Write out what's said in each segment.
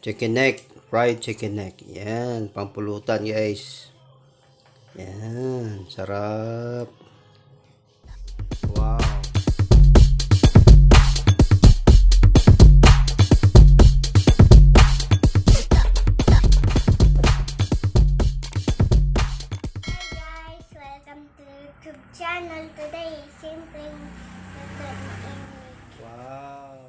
chicken neck, fried chicken neck. Yan, pampulutan guys. Yan, sarap. Wow. YouTube channel. Today is simpleng luto ni Enrique. Wow.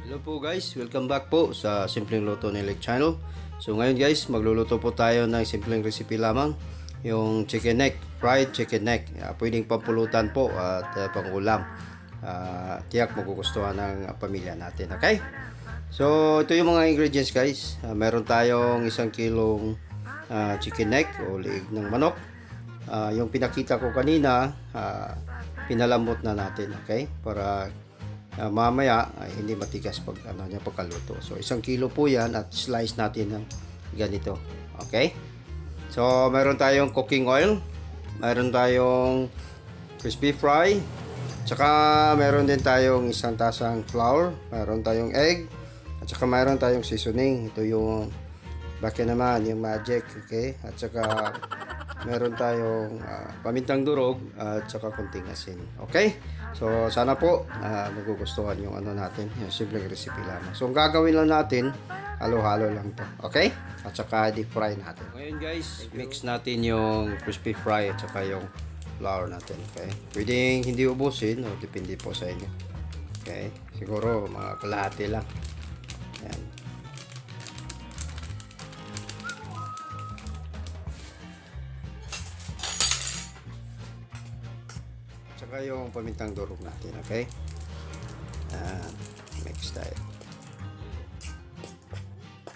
Hello po guys, welcome back po sa Simpleng Luto ni Enrique channel. So ngayon guys, magluluto po tayo ng simpleng recipe lamang, yung chicken neck, fried chicken neck. Pwedeng pampulutan po at pangulam. Tiyak magugustuhan ng pamilya natin. Okay? So ito yung mga ingredients guys. Meron tayong 1 kilong chicken neck o liig ng manok. Yung pinakita ko kanina, pinalambot na natin. Okay? Para mamaya hindi matigas pag pagkaluto. So 1 kilo po yan at slice natin ng ganito. Okay? So meron tayong cooking oil, meron tayong crispy fry, tsaka meron din tayong 1 tasang flour, meron tayong egg, at tsaka meron tayong seasoning. Ito yung baki naman, yung magic. Okay? At tsaka meron tayong pamintang durog at tsaka konting asin. Okay? So sana po magugustuhan yung natin, yung simpleng recipe lamang. So ang gagawin lang natin, halo-halo lang to. Okay? At saka deep fry natin. Ngayon guys, mix natin yung crispy fry at saka yung flour natin. Okay? Pwedeng hindi ubusin o depende po sa inyo. Okay? Siguro mga kalahati lang. Yan. At saka yung pamintang durog natin. Okay? Mix tayo.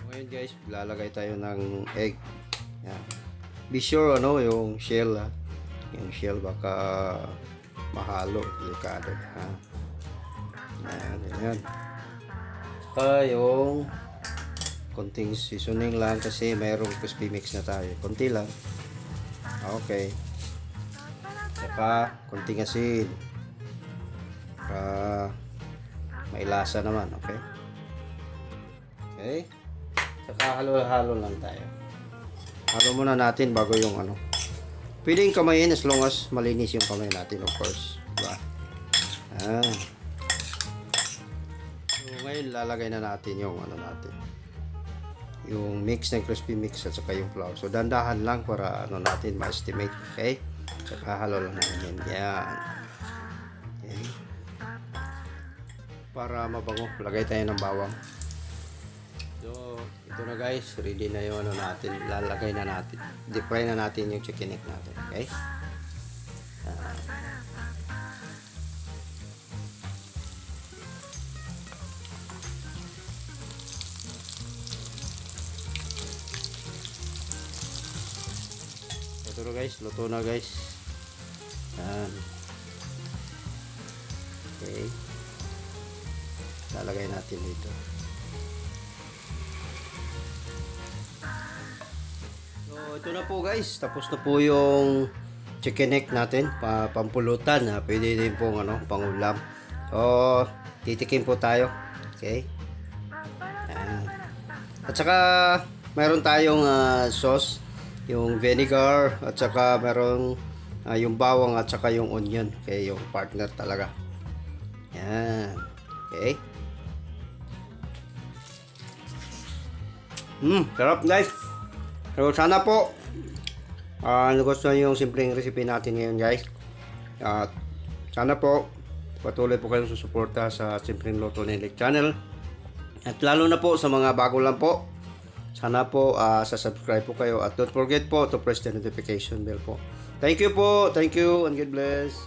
Ngayon guys, lalagay tayo ng egg. Yan. Be sure yung shell yung shell baka mahalo, delikado. Yan. Saka yung konting seasoning lang kasi mayroong crispy mix na tayo. Konti lang. Okay. Saka konting asin. Para may lasa naman. Okay. Okay. Saka halo-halo lang tayo. Halo muna natin bago yung Pwedeng kamayin as long as malinis yung kamay natin, of course. Diba? So ngayon lalagay na natin yung natin. Yung mix ng crispy mix at saka yung flour. So dandahan lang para natin ma-estimate. Okay? Saka halo lang natin. Yan. Okay. Para mabango, lagay tayo ng bawang. So, ito na guys, ready na yung natin, lalagay na natin, deep fry na natin yung chicken neck natin, okay? Ito na guys, luto na guys. Yan. Okay. Lalagay natin dito. Ito na po guys, tapos na po yung chicken neck natin, pampulutan. Pwede din pong pangulam. So titikim po tayo. Okay. Ayan. At saka meron tayong sauce, yung vinegar, at saka meron yung bawang at saka yung onion. Okay, yung partner talaga. Yan. Okay. Sarap guys. So sana po nagustuhan yung simpleng recipe natin ngayon guys. At sana po patuloy po kayong susuporta sa Simpleng Luto ni Enrique channel. At lalo na po sa mga bago lang po, sana po subscribe po kayo. At don't forget po to press the notification bell po. Thank you po. Thank you and God bless.